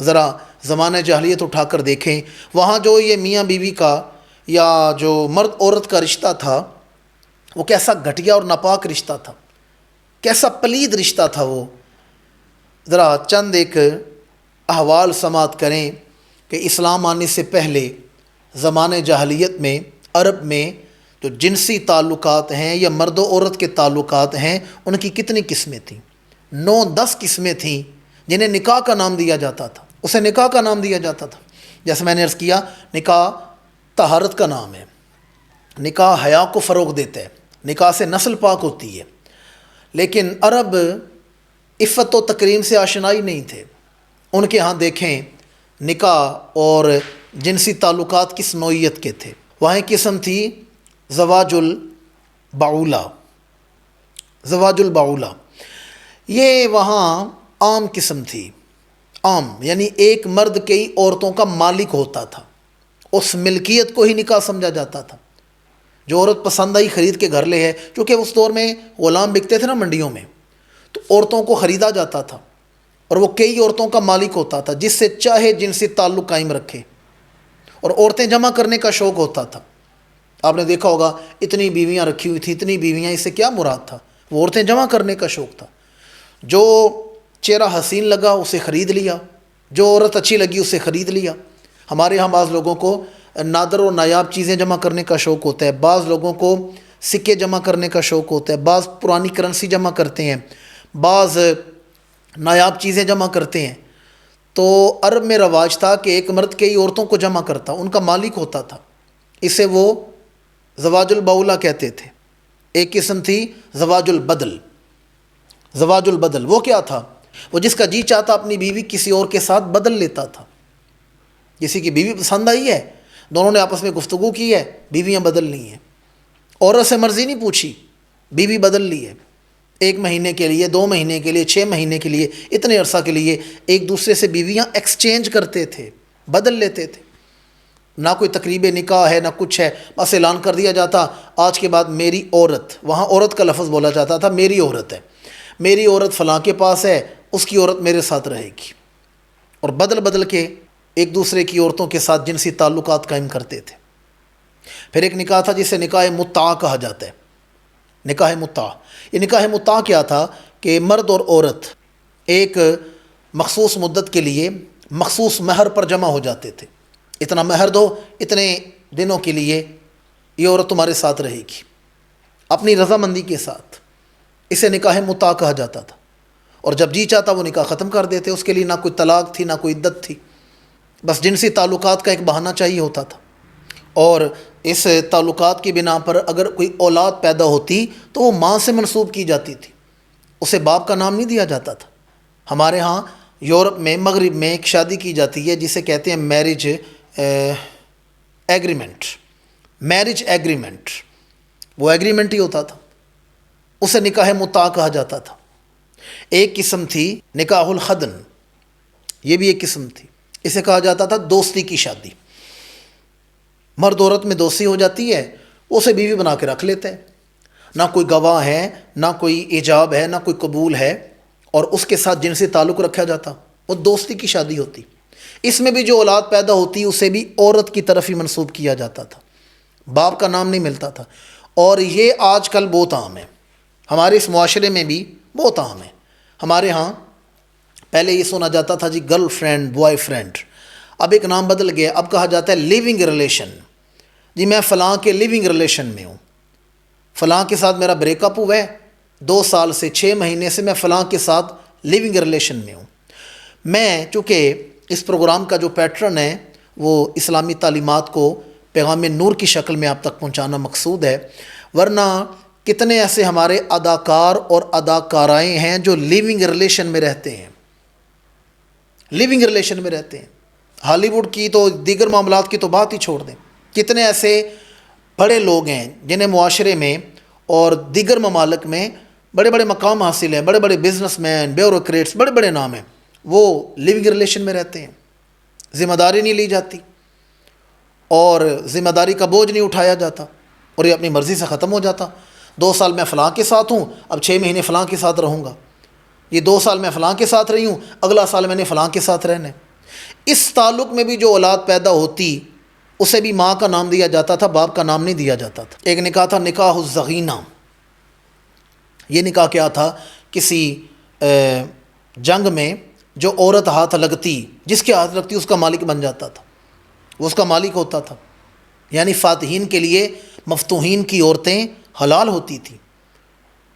ذرا زمانہ جاہلیت اٹھا کر دیکھیں، وہاں جو یہ میاں بیوی کا یا جو مرد عورت کا رشتہ تھا وہ کیسا گھٹیا اور ناپاک رشتہ تھا، کیسا پلید رشتہ تھا وہ۔ ذرا چند ایک احوال سماعت کریں کہ اسلام آنے سے پہلے زمانہ جاہلیت میں عرب میں جو جنسی تعلقات ہیں یا مرد و عورت کے تعلقات ہیں ان کی کتنی قسمیں تھیں؟ 9-10 قسمیں تھیں جنہیں نکاح کا نام دیا جاتا تھا، اسے نکاح کا نام دیا جاتا تھا۔ جیسے میں نے عرض کیا، نکاح طہارت کا نام ہے، نکاح حیا کو فروغ دیتا ہے، نکاح سے نسل پاک ہوتی ہے۔ لیکن عرب عفت و تکریم سے آشنائی نہیں تھے، ان کے ہاں دیکھیں نکاح اور جنسی تعلقات کس نوعیت کے تھے۔ وہاں ایک قسم تھی زواج البعولہ، زواج البعولہ، یہ وہاں عام قسم تھی، عام یعنی ایک مرد کئی عورتوں کا مالک ہوتا تھا، اس ملکیت کو ہی نکاح سمجھا جاتا تھا۔ جو عورت پسند آئی خرید کے گھر لے ہے، کیونکہ اس دور میں غلام بکتے تھے نا منڈیوں میں، تو عورتوں کو خریدا جاتا تھا اور وہ کئی عورتوں کا مالک ہوتا تھا جس سے چاہے جنسی تعلق قائم رکھے، اور عورتیں جمع کرنے کا شوق ہوتا تھا۔ آپ نے دیکھا ہوگا اتنی بیویاں رکھی ہوئی تھیں، اتنی بیویاں، اس سے کیا مراد تھا؟ وہ عورتیں جمع کرنے کا شوق تھا۔ جو چہرہ حسین لگا اسے خرید لیا، جو عورت اچھی لگی اسے خرید لیا۔ ہمارے ہاں بعض لوگوں کو نادر و نایاب چیزیں جمع کرنے کا شوق ہوتا ہے، بعض لوگوں کو سکے جمع کرنے کا شوق ہوتا ہے، بعض پرانی کرنسی جمع کرتے ہیں، بعض نایاب چیزیں جمع کرتے ہیں۔ تو عرب میں رواج تھا کہ ایک مرد کئی عورتوں کو جمع کرتا، ان کا مالک ہوتا تھا، اسے وہ زواج البعولہ کہتے تھے۔ ایک قسم تھی زواج البدل، زواج البدل وہ کیا تھا؟ وہ جس کا جی چاہتا اپنی بیوی کسی اور کے ساتھ بدل لیتا تھا۔ کسی کی بیوی پسند آئی ہے، دونوں نے آپس میں گفتگو کی ہے، بیویاں بدل لی ہیں، عورت سے مرضی نہیں پوچھی، بیوی بدل لی ہے۔ 1 مہینے کے لیے، 2 مہینے کے لیے، 6 مہینے کے لیے، اتنے عرصہ کے لیے ایک دوسرے سے بیویاں ایکسچینج کرتے تھے، بدل لیتے تھے۔ نہ کوئی تقریب نکاح ہے نہ کچھ ہے، بس اعلان کر دیا جاتا آج کے بعد میری عورت، وہاں عورت کا لفظ بولا جاتا تھا، میری عورت ہے، میری عورت فلاں کے پاس ہے، اس کی عورت میرے ساتھ رہے گی، اور بدل بدل کے ایک دوسرے کی عورتوں کے ساتھ جنسی تعلقات قائم کرتے تھے۔ پھر ایک نکاح تھا جسے نکاح متع کہا جاتا ہے، نکاح متع۔ یہ نکاح متع کیا تھا کہ مرد اور عورت ایک مخصوص مدت کے لیے مخصوص مہر پر جمع ہو جاتے تھے، اتنا مہر دو، اتنے دنوں کے لیے یہ عورت تمہارے ساتھ رہے گی، اپنی رضامندی کے ساتھ۔ اسے نکاح متع کہا جاتا تھا، اور جب جی چاہتا وہ نکاح ختم کر دیتے، اس کے لیے نہ کوئی طلاق تھی نہ کوئی عدت تھی، بس جنسی تعلقات کا ایک بہانہ چاہیے ہوتا تھا۔ اور اس تعلقات کی بنا پر اگر کوئی اولاد پیدا ہوتی تو وہ ماں سے منسوب کی جاتی تھی، اسے باپ کا نام نہیں دیا جاتا تھا۔ ہمارے ہاں یورپ میں، مغرب میں ایک شادی کی جاتی ہے جسے کہتے ہیں میرج ایگریمنٹ، میرج ایگریمنٹ، وہ ایگریمنٹ ہی ہوتا تھا، اسے نکاح متع کہا جاتا تھا۔ ایک قسم تھی نکاح الخدن، یہ بھی ایک قسم تھی، اسے کہا جاتا تھا دوستی کی شادی۔ مرد عورت میں دوستی ہو جاتی ہے، اسے بیوی بنا کے رکھ لیتے ہیں، نہ کوئی گواہ ہے نہ کوئی ایجاب ہے نہ کوئی قبول ہے، اور اس کے ساتھ جنسی تعلق رکھا جاتا، وہ دوستی کی شادی ہوتی۔ اس میں بھی جو اولاد پیدا ہوتی اسے بھی عورت کی طرف ہی منسوب کیا جاتا تھا، باپ کا نام نہیں ملتا تھا۔ اور یہ آج کل بہت عام ہے، ہمارے اس معاشرے میں بھی بہت عام ہے۔ ہمارے ہاں پہلے یہ سنا جاتا تھا جی گرل فرینڈ بوائے فرینڈ، اب ایک نام بدل گیا، اب کہا جاتا ہے لیونگ ریلیشن۔ جی میں فلاں کے لیونگ ریلیشن میں ہوں، فلاں کے ساتھ میرا بریک اپ ہوا ہے، 2 سال سے 6 مہینے سے میں فلاں کے ساتھ لیونگ ریلیشن میں ہوں۔ میں چونکہ اس پروگرام کا جو پیٹرن ہے وہ اسلامی تعلیمات کو پیغام نور کی شکل میں آپ تک پہنچانا مقصود ہے، ورنہ کتنے ایسے ہمارے اداکار اور اداکارائیں ہیں جو لیونگ ریلیشن میں رہتے ہیں، لیونگ ریلیشن میں رہتے ہیں۔ ہالی ووڈ کی تو دیگر معاملات کی تو بات ہی چھوڑ دیں، کتنے ایسے بڑے لوگ ہیں جنہیں معاشرے میں اور دیگر ممالک میں بڑے بڑے مقام حاصل ہیں، بڑے بڑے بزنس مین، بیوروکریٹس، بڑے بڑے نام ہیں، وہ لیونگ ریلیشن میں رہتے ہیں، ذمہ داری نہیں لی جاتی اور ذمہ داری کا بوجھ نہیں اٹھایا جاتا، اور یہ اپنی مرضی سے ختم ہو جاتا۔ 2 سال میں فلاں کے ساتھ ہوں، اب 6 مہینے فلاں کے ساتھ رہوں گا، یہ 2 سال میں فلاں کے ساتھ رہی ہوں، اگلا سال میں نے فلاں کے ساتھ رہنا ہے۔ اس تعلق میں بھی جو اولاد پیدا ہوتی اسے بھی ماں کا نام دیا جاتا تھا، باپ کا نام نہیں دیا جاتا تھا۔ ایک نکاح تھا نکاح الزغینہ۔ یہ نکاح کیا تھا؟ کسی جنگ میں جو عورت ہاتھ لگتی، جس کے ہاتھ لگتی اس کا مالک بن جاتا تھا، وہ اس کا مالک ہوتا تھا۔ یعنی فاتحین کے لیے مفتوحین کی عورتیں حلال ہوتی تھیں۔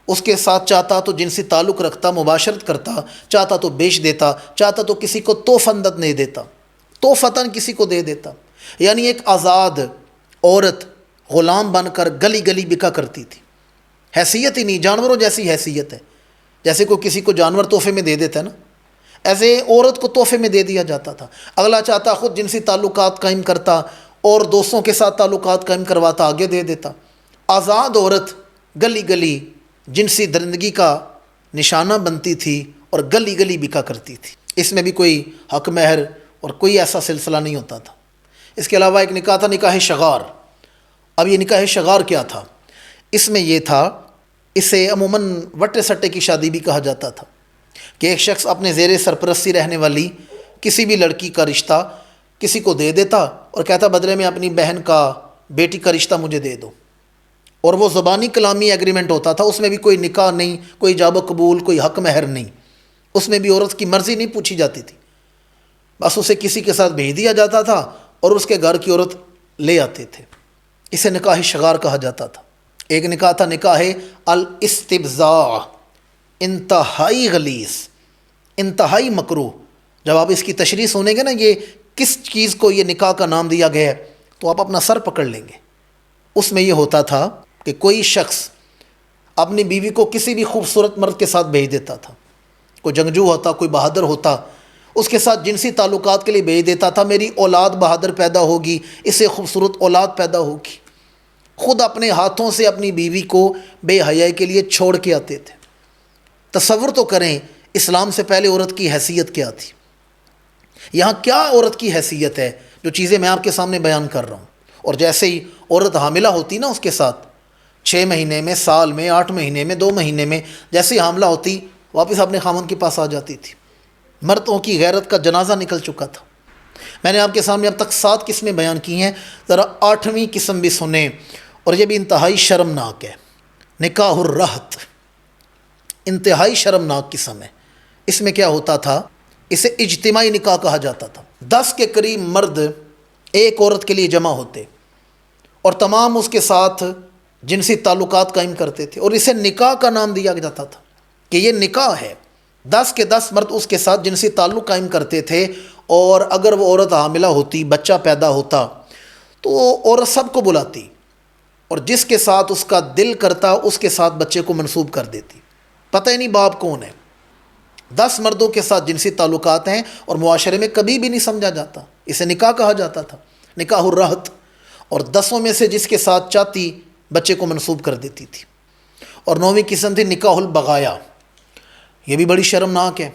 اس کے ساتھ چاہتا تو جنسی تعلق رکھتا، مباشرت کرتا، چاہتا تو بیچ دیتا، چاہتا تو کسی کو توفندت نہیں دیتا، توفتاً کسی کو دے دیتا۔ یعنی ایک آزاد عورت غلام بن کر گلی گلی بکا کرتی تھی۔ حیثیت ہی نہیں، جانوروں جیسی حیثیت ہے۔ جیسے کوئی کسی کو جانور تحفے میں دے دیتا ہے نا، ایسے عورت کو تحفے میں دے دیا جاتا تھا۔ اگلا چاہتا خود جنسی تعلقات قائم کرتا اور دوستوں کے ساتھ تعلقات قائم کرواتا، آگے دے دیتا۔ آزاد عورت گلی گلی جنسی درندگی کا نشانہ بنتی تھی اور گلی گلی بکا کرتی تھی۔ اس میں بھی کوئی حق مہر اور کوئی ایسا سلسلہ نہیں ہوتا تھا۔ اس کے علاوہ ایک نکاح تھا نکاح شغار۔ اب یہ نکاح شغار کیا تھا؟ اس میں یہ تھا، اسے عموماً وٹے سٹے کی شادی بھی کہا جاتا تھا، کہ ایک شخص اپنے زیر سرپرستی رہنے والی کسی بھی لڑکی کا رشتہ کسی کو دے دیتا اور کہتا بدلے میں اپنی بہن کا، بیٹی کا رشتہ مجھے دے دو، اور وہ زبانی کلامی ایگریمنٹ ہوتا تھا۔ اس میں بھی کوئی نکاح نہیں، کوئی جاب و قبول، کوئی حق مہر نہیں۔ اس میں بھی عورت کی مرضی نہیں پوچھی جاتی تھی، بس اسے کسی کے ساتھ بھیج دیا جاتا تھا اور اس کے گھر کی عورت لے آتے تھے۔ اسے نکاح شغار کہا جاتا تھا۔ ایک نکاح تھا نکاح الاستبضاع، انتہائی غلیظ، انتہائی مکروہ۔ جب آپ اس کی تشریح سنیں گے نا، یہ کس چیز کو یہ نکاح کا نام دیا گیا ہے، تو آپ اپنا سر پکڑ لیں گے۔ اس میں یہ ہوتا تھا کہ کوئی شخص اپنی بیوی کو کسی بھی خوبصورت مرد کے ساتھ بھیج دیتا تھا، کوئی جنگجو ہوتا، کوئی بہادر ہوتا، اس کے ساتھ جنسی تعلقات کے لیے بھیج دیتا تھا، میری اولاد بہادر پیدا ہوگی، اسے خوبصورت اولاد پیدا ہوگی۔ خود اپنے ہاتھوں سے اپنی بیوی کو بے حیائی کے لیے چھوڑ کے آتے تھے۔ تصور تو کریں اسلام سے پہلے عورت کی حیثیت کیا تھی، یہاں کیا عورت کی حیثیت ہے، جو چیزیں میں آپ کے سامنے بیان کر رہا ہوں۔ اور جیسے ہی عورت حاملہ ہوتی نا، اس کے ساتھ 6 مہینے میں، سال میں، 8 مہینے میں، 2 مہینے میں، جیسے ہی حاملہ ہوتی واپس اپنے خامن کے پاس آ جاتی تھی۔ مردوں کی غیرت کا جنازہ نکل چکا تھا۔ میں نے آپ کے سامنے اب تک 7 قسمیں بیان کی ہیں، ذرا 8ویں قسم بھی سنیں، اور یہ بھی انتہائی شرمناک ہے۔ نکاح الرہط، انتہائی شرمناک قسم ہے۔ اس میں کیا ہوتا تھا؟ اسے اجتماعی نکاح کہا جاتا تھا۔ 10 کے قریب مرد ایک عورت کے لیے جمع ہوتے اور تمام اس کے ساتھ جنسی تعلقات قائم کرتے تھے، اور اسے نکاح کا نام دیا جاتا تھا کہ یہ نکاح ہے۔ 10 کے 10 مرد اس کے ساتھ جنسی تعلق قائم کرتے تھے، اور اگر وہ عورت حاملہ ہوتی، بچہ پیدا ہوتا، تو وہ عورت سب کو بلاتی اور جس کے ساتھ اس کا دل کرتا اس کے ساتھ بچے کو منسوب کر دیتی، پتہ ہی نہیں باپ کون ہے۔ 10 مردوں کے ساتھ جنسی تعلقات ہیں اور معاشرے میں کبھی بھی نہیں سمجھا جاتا، اسے نکاح کہا جاتا تھا، نکاح الرہط۔ اور 10 میں سے جس کے ساتھ چاہتی بچے کو منسوب کر دیتی تھی۔ اور 9ویں قسم تھی نکاح البغایا، یہ بھی بڑی شرمناک ہے۔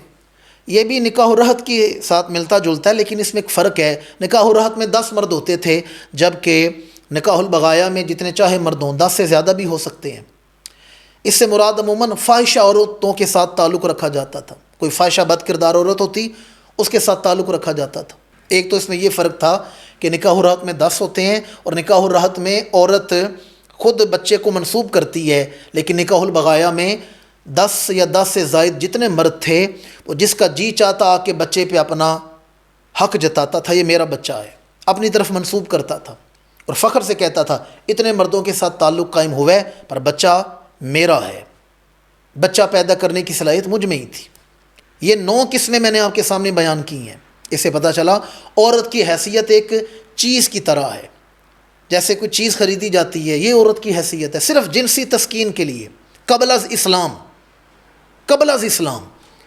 یہ بھی نکاح الرہط کے ساتھ ملتا جلتا ہے، لیکن اس میں ایک فرق ہے۔ نکاح الرہط میں 10 مرد ہوتے تھے، جبکہ نکاح البغایا میں جتنے چاہے مرد ہوں، 10 سے زیادہ بھی ہو سکتے ہیں۔ اس سے مراد عموماً فاحشہ عورتوں کے ساتھ تعلق رکھا جاتا تھا۔ کوئی فاحشہ بد کردار عورت ہوتی، اس کے ساتھ تعلق رکھا جاتا تھا۔ ایک تو اس میں یہ فرق تھا کہ نکاح الرہط میں 10 ہوتے ہیں، اور نکاح الرہط میں عورت خود بچے کو منسوب کرتی ہے، لیکن نکاح البغایا میں 10 یا 10 سے زائد جتنے مرد تھے، وہ جس کا جی چاہتا آ کے بچے پہ اپنا حق جتاتا تھا، یہ میرا بچہ ہے، اپنی طرف منسوب کرتا تھا، اور فخر سے کہتا تھا اتنے مردوں کے ساتھ تعلق قائم ہوا ہے پر بچہ میرا ہے، بچہ پیدا کرنے کی صلاحیت مجھ میں ہی تھی۔ یہ 9 قسمیں میں نے آپ کے سامنے بیان کی ہیں۔ اس سے پتہ چلا عورت کی حیثیت ایک چیز کی طرح ہے، جیسے کوئی چیز خریدی جاتی ہے، یہ عورت کی حیثیت ہے، صرف جنسی تسکین کے لیے۔ قبل از اسلام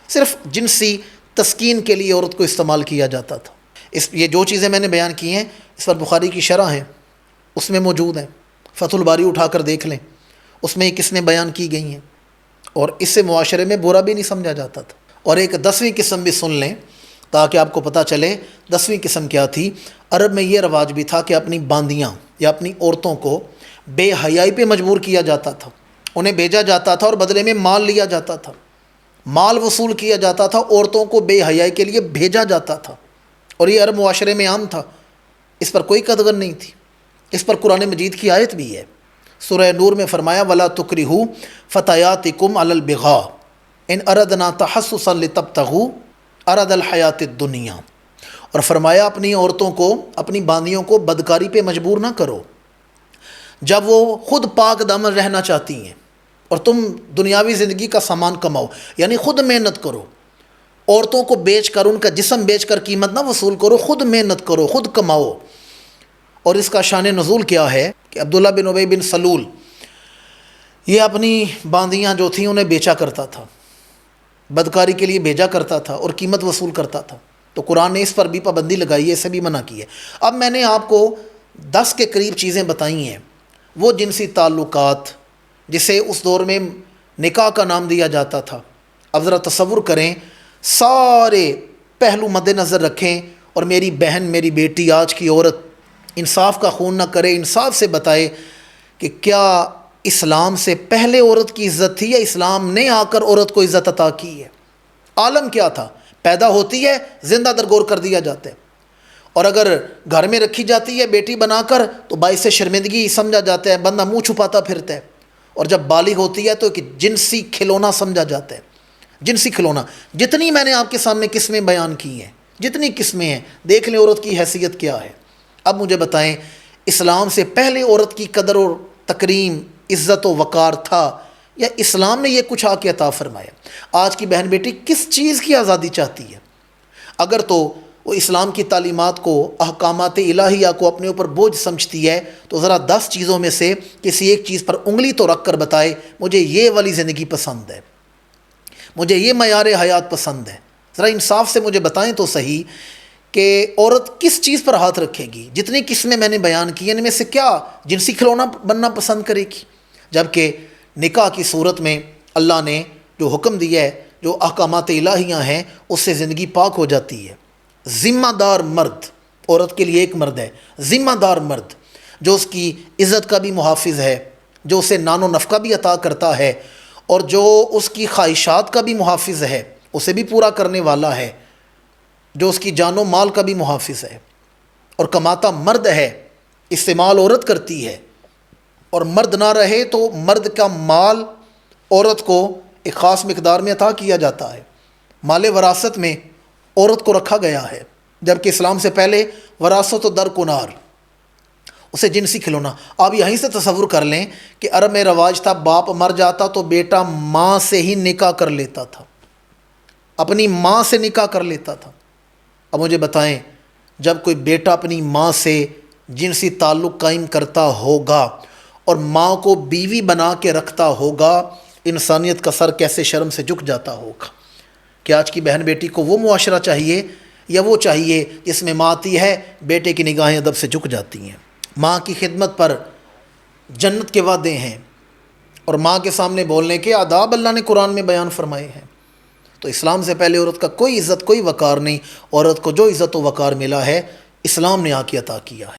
صرف جنسی تسکین کے لیے عورت کو استعمال کیا جاتا تھا۔ یہ جو چیزیں میں نے بیان کی ہیں، اس پر بخاری کی شرح ہیں، اس میں موجود ہیں، فتح الباری اٹھا کر دیکھ لیں، اس میں یہ قسمیں بیان کی گئی ہیں، اور اس سے معاشرے میں برا بھی نہیں سمجھا جاتا تھا۔ اور ایک 10ویں قسم بھی سن لیں تاکہ آپ کو پتہ چلے 10ویں قسم کیا تھی۔ عرب میں یہ رواج بھی تھا کہ اپنی باندیاں یا اپنی عورتوں کو بے حیائی پہ مجبور کیا جاتا تھا، انہیں بھیجا جاتا تھا اور بدلے میں مال لیا جاتا تھا، مال وصول کیا جاتا تھا، عورتوں کو بے حیائی کے لیے بھیجا جاتا تھا، اور یہ عرب معاشرے میں عام تھا، اس پر کوئی قدغن نہیں تھی۔ اس پر قرآن مجید کی آیت بھی ہے، سورہ نور میں فرمایا وَلَا تُكْرِهُ فَتَيَاتِكُمْ عَلَى الْبِغَاءِ إِنْ أَرَدْنَا تَحَسُّسًا لِتَبْتَغُوا عَرَضَ الْحَيَاةِ الدُّنْيَا، اور فرمایا اپنی عورتوں کو، اپنی باندیوں کو بدکاری پہ مجبور نہ کرو جب وہ خود پاک دامن رہنا چاہتی ہیں، اور تم دنیاوی زندگی کا سامان کماؤ، یعنی خود محنت کرو، عورتوں کو بیچ کر، ان کا جسم بیچ کر قیمت نہ وصول کرو، خود محنت کرو، خود کماؤ۔ اور اس کا شان نزول کیا ہے کہ عبداللہ بن ابی بن سلول یہ اپنی باندیاں جو تھیں انہیں بیچا کرتا تھا، بدکاری کے لیے بھیجا کرتا تھا اور قیمت وصول کرتا تھا، تو قرآن نے اس پر بھی پابندی لگائی ہے، اسے بھی منع کی ہے۔ اب میں نے آپ کو 10 کے قریب چیزیں بتائی ہیں، وہ جنسی تعلقات جسے اس دور میں نکاح کا نام دیا جاتا تھا۔ اب ذرا تصور کریں، سارے پہلو مد نظر رکھیں، اور میری بہن، میری بیٹی، آج کی عورت انصاف کا خون نہ کرے، انصاف سے بتائے کہ کیا اسلام سے پہلے عورت کی عزت تھی یا اسلام نے آ کر عورت کو عزت عطا کی ہے؟ عالم کیا تھا؟ پیدا ہوتی ہے زندہ درگور کر دیا جاتا ہے، اور اگر گھر میں رکھی جاتی ہے بیٹی بنا کر تو باعث شرمندگی سمجھا جاتا ہے، بندہ منہ چھپاتا پھرتا ہے، اور جب بالغ ہوتی ہے تو ایک جنسی کھلونا سمجھا جاتا ہے، جنسی کھلونا۔ جتنی میں نے آپ کے سامنے قسمیں بیان کی ہیں، جتنی قسمیں ہیں، دیکھ لیں عورت کی حیثیت کیا ہے۔ اب مجھے بتائیں، اسلام سے پہلے عورت کی قدر و تکریم، عزت و وقار تھا، یا اسلام نے یہ کچھ آ کے عطا فرمایا؟ آج کی بہن بیٹی کس چیز کی آزادی چاہتی ہے؟ اگر تو وہ اسلام کی تعلیمات کو، احکامات الہیہ کو اپنے اوپر بوجھ سمجھتی ہے تو ذرا 10 چیزوں میں سے کسی ایک چیز پر انگلی تو رکھ کر بتائے مجھے یہ والی زندگی پسند ہے، مجھے یہ معیار حیات پسند ہے۔ ذرا انصاف سے مجھے بتائیں تو صحیح کہ عورت کس چیز پر ہاتھ رکھے گی؟ جتنی قسمیں میں نے بیان کی ان میں سے کیا جنسی کھلونا بننا پسند کرے گی؟ جبکہ نکاح کی صورت میں اللہ نے جو حکم دیا ہے، جو احکامات الہیہ ہیں، اس سے زندگی پاک ہو جاتی ہے۔ ذمہ دار مرد، عورت کے لیے ایک مرد ہے ذمہ دار مرد، جو اس کی عزت کا بھی محافظ ہے، جو اسے نان و نفقہ بھی عطا کرتا ہے، اور جو اس کی خواہشات کا بھی محافظ ہے، اسے بھی پورا کرنے والا ہے، جو اس کی جان و مال کا بھی محافظ ہے، اور کماتا مرد ہے، استعمال عورت کرتی ہے، اور مرد نہ رہے تو مرد کا مال عورت کو ایک خاص مقدار میں عطا کیا جاتا ہے۔ مال وراثت میں عورت کو رکھا گیا ہے، جبکہ اسلام سے پہلے وراثت و درکنار، اسے جنسی کھلونا۔ آپ یہیں سے تصور کر لیں کہ عرب میں رواج تھا، باپ مر جاتا تو بیٹا ماں سے ہی نکاح کر لیتا تھا، اپنی ماں سے نکاح کر لیتا تھا۔ اب مجھے بتائیں، جب کوئی بیٹا اپنی ماں سے جنسی تعلق قائم کرتا ہوگا اور ماں کو بیوی بنا کے رکھتا ہوگا، انسانیت کا سر کیسے شرم سے جھک جاتا ہوگا۔ کہ آج کی بہن بیٹی کو وہ معاشرہ چاہیے یا وہ چاہیے جس میں ماں آتی ہے بیٹے کی نگاہیں ادب سے جھک جاتی ہیں؟ ماں کی خدمت پر جنت کے وعدے ہیں، اور ماں کے سامنے بولنے کے آداب اللہ نے قرآن میں بیان فرمائے ہیں۔ تو اسلام سے پہلے عورت کا کوئی عزت، کوئی وقار نہیں۔ عورت کو جو عزت و وقار ملا ہے اسلام نے آ کے عطا کیا ہے۔